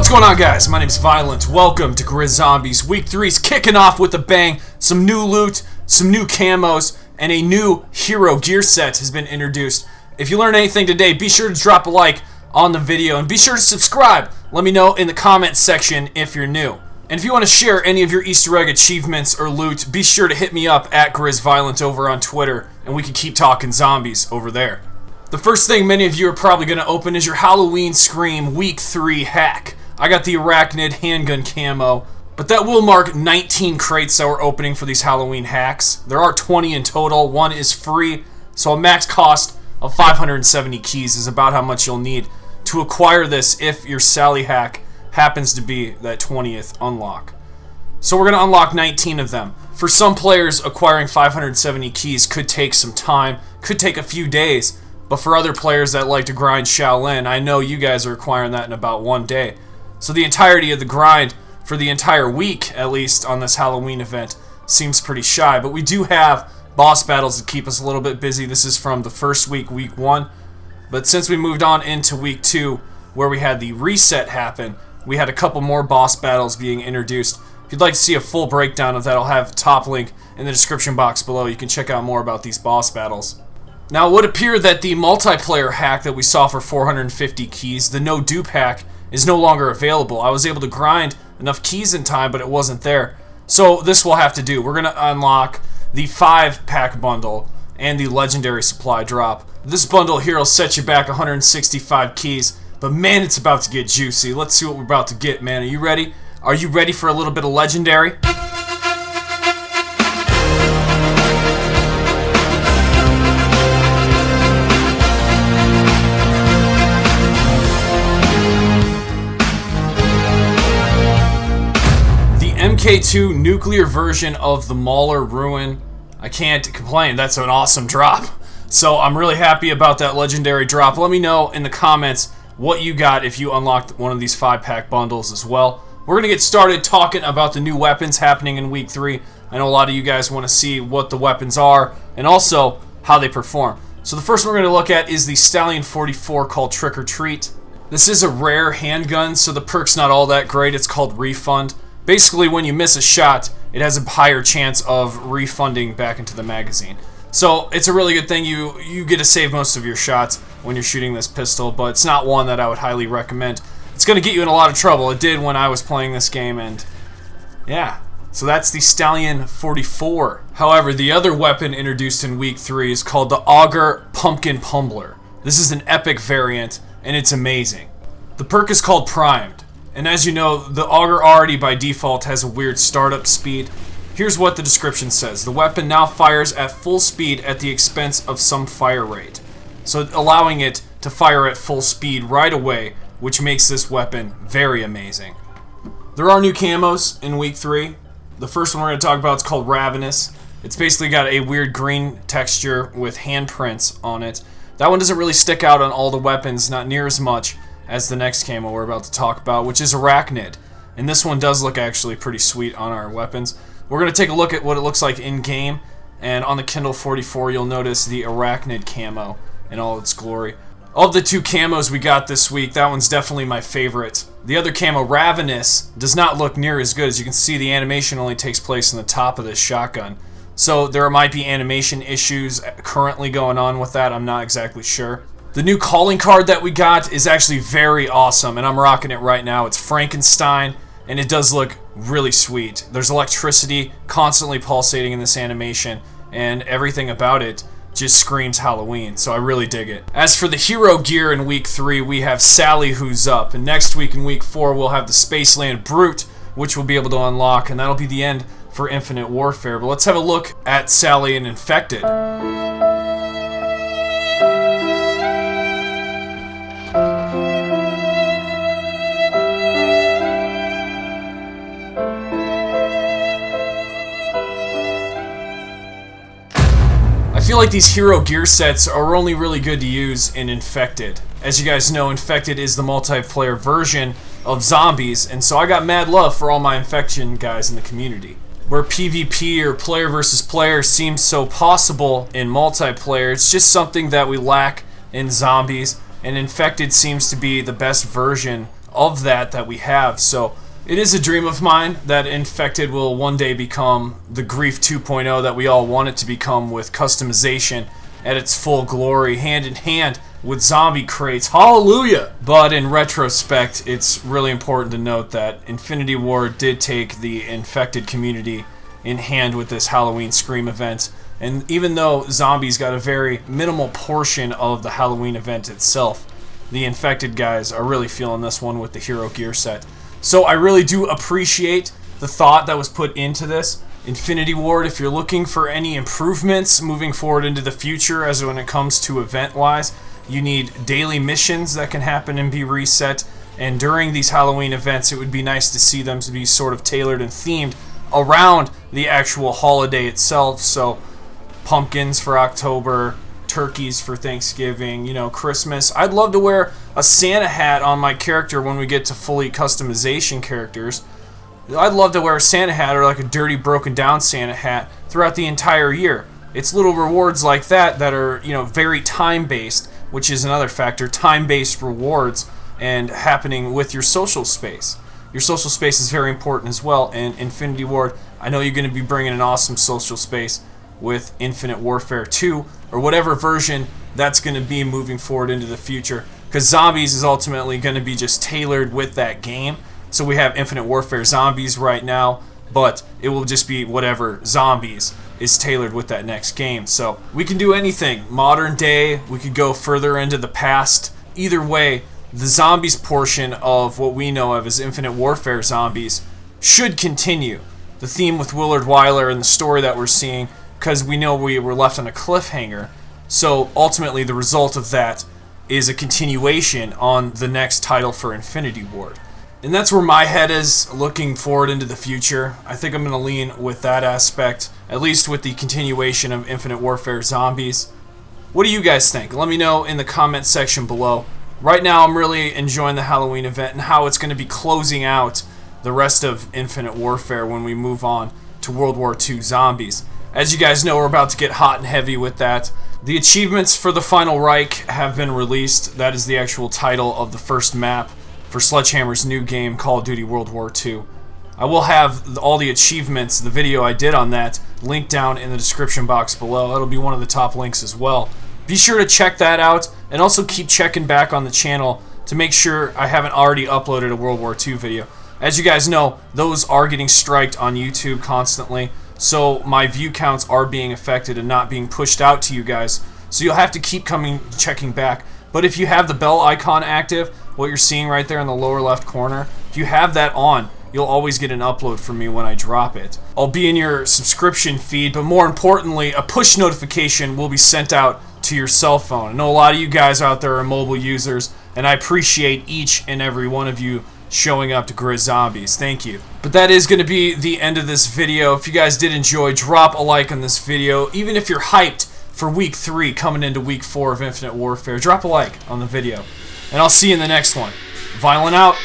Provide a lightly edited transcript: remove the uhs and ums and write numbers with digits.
What's going on, guys? My name's Violent. Welcome to GEARSET. Week 3's kicking off with a bang. Some new loot, some new camos, and a new hero gear set has been introduced. If you learned anything today, be sure to drop a like on the video and be sure to subscribe. Let me know in the comments section if you're new. And if you want to share any of your Easter egg achievements or loot, be sure to hit me up at GEARSET over on Twitter, and we can keep talking zombies over there. The first thing many of you are probably going to open is your Halloween Scream Week 3 hack. I got the Arachnid handgun camo, but that will mark 19 crates that we're opening for these Halloween hacks. There are 20 in total. One is free, so a max cost of 570 keys is about how much you'll need to acquire this if your Sally hack happens to be that 20th unlock. So we're going to unlock 19 of them. For some players, acquiring 570 keys could take some time, could take a few days, but for other players that like to grind Shaolin, I know you guys are acquiring that in about one day. So the entirety of the grind for the entire week, at least on this Halloween event, seems pretty shy. But we do have boss battles to keep us a little bit busy. This is from the first week, week 1. But since we moved on into week 2, where we had the reset happen, we had a couple more boss battles being introduced. If you'd like to see a full breakdown of that, I'll have a top link in the description box below. You can check out more about these boss battles. Now, it would appear that the multiplayer hack that we saw for 450 keys, the no dupe hack, is no longer available. I was able to grind enough keys in time, but it wasn't there. So this will have to do. We're going to unlock the 5-pack bundle and the legendary supply drop. This bundle here will set you back 165 keys, but man, it's about to get juicy. Let's see what we're about to get, man. Are you ready? Are you ready for a little bit of legendary? MK2 nuclear version of the Mauler Ruin. I can't complain. That's an awesome drop. So I'm really happy about that legendary drop. Let me know in the comments what you got if you unlocked one of these 5-pack bundles as well. We're going to get started talking about the new weapons happening in week 3. I know a lot of you guys want to see what the weapons are and also how they perform. So the first one we're going to look at is the Stallion 44 called Trick or Treat. This is a rare handgun, so the perk's not all that great. It's called Refund. Basically, when you miss a shot, it has a higher chance of refunding back into the magazine. So it's a really good thing. You get to save most of your shots when you're shooting this pistol, but it's not one that I would highly recommend. It's going to get you in a lot of trouble. It did when I was playing this game, and yeah. So that's the Stallion 44. However, the other weapon introduced in week 3 is called the Auger Pumpkin Pumbler. This is an epic variant, and it's amazing. The perk is called Primed. And as you know, the Auger already by default has a weird startup speed. Here's what the description says. The weapon now fires at full speed at the expense of some fire rate. So allowing it to fire at full speed right away, which makes this weapon very amazing. There are new camos in week 3. The first one we're going to talk about is called Ravenous. It's basically got a weird green texture with handprints on it. That one doesn't really stick out on all the weapons, not near as much as the next camo we're about to talk about, which is Arachnid. And this one does look actually pretty sweet on our weapons. We're going to take a look at what it looks like in-game, and on the Kindle 44 you'll notice the Arachnid camo in all its glory. Of the 2 camos we got this week, that one's definitely my favorite. The other camo, Ravenous, does not look near as good. As you can see, the animation only takes place in the top of this shotgun. So there might be animation issues currently going on with that, I'm not exactly sure. The new calling card that we got is actually very awesome, and I'm rocking it right now. It's Frankenstein, and it does look really sweet. There's electricity constantly pulsating in this animation, and everything about it just screams Halloween, so I really dig it. As for the hero gear in week 3, we have Sally Who's Up, and next week in week 4 we'll have the Spaceland Brute, which we'll be able to unlock, and that'll be the end for Infinite Warfare. But let's have a look at Sally and Infected. I feel like these hero gear sets are only really good to use in Infected. As you guys know, Infected is the multiplayer version of Zombies, and so I got mad love for all my Infection guys in the community. Where PvP or player versus player seems so possible in multiplayer, it's just something that we lack in Zombies, and Infected seems to be the best version of that we have. So it is a dream of mine that Infected will one day become the Grief 2.0 that we all want it to become, with customization at its full glory, hand in hand with zombie crates. Hallelujah! But in retrospect, it's really important to note that Infinity Ward did take the Infected community in hand with this Halloween Scream event. And even though Zombies got a very minimal portion of the Halloween event itself, the Infected guys are really feeling this one with the hero gear set. So I really do appreciate the thought that was put into this. Infinity Ward, if you're looking for any improvements moving forward into the future as when it comes to event-wise, you need daily missions that can happen and be reset. And during these Halloween events, it would be nice to see them to be sort of tailored and themed around the actual holiday itself. So pumpkins for October, turkeys for Thanksgiving, you know, Christmas. I'd love to wear a Santa hat on my character when we get to fully customization characters. I'd love to wear a Santa hat, or like a dirty, broken down Santa hat throughout the entire year. It's little rewards like that that are, you know, very time-based, which is another factor, time-based rewards, and happening with your social space. Your social space is very important as well, and Infinity Ward, I know you're going to be bringing an awesome social space with Infinite Warfare 2, or whatever version that's going to be moving forward into the future, because Zombies is ultimately going to be just tailored with that game. So we have Infinite Warfare Zombies right now, but it will just be whatever Zombies is tailored with that next game. So we can do anything. Modern day, we could go further into the past. Either way, the Zombies portion of what we know of as Infinite Warfare Zombies should continue. The theme with Willard Wyler and the story that we're seeing, because we know we were left on a cliffhanger. So ultimately the result of that is a continuation on the next title for Infinity Ward. And that's where my head is looking forward into the future. I think I'm going to lean with that aspect, at least with the continuation of Infinite Warfare Zombies. What do you guys think? Let me know in the comment section below. Right now I'm really enjoying the Halloween event and how it's going to be closing out the rest of Infinite Warfare when we move on to World War II Zombies. As you guys know, we're about to get hot and heavy with that. The achievements for the Final Reich have been released. That is the actual title of the first map for Sledgehammer's new game, Call of Duty World War II. I will have all the achievements, the video I did on that, linked down in the description box below. That'll be one of the top links as well. Be sure to check that out, and also keep checking back on the channel to make sure I haven't already uploaded a World War II video. As you guys know, those are getting striked on YouTube constantly, so my view counts are being affected and not being pushed out to you guys. So you'll have to keep checking back. But if you have the bell icon active, what you're seeing right there in the lower left corner, if you have that on, you'll always get an upload from me when I drop it. I'll be in your subscription feed, but more importantly, a push notification will be sent out to your cell phone. I know a lot of you guys out there are mobile users, and I appreciate each and every one of you showing up to GEARSET. Thank you. But that is going to be the end of this video. If you guys did enjoy, drop a like on this video. Even if you're hyped for Week 3 coming into Week 4 of Infinite Warfare, drop a like on the video. And I'll see you in the next one. Violent out.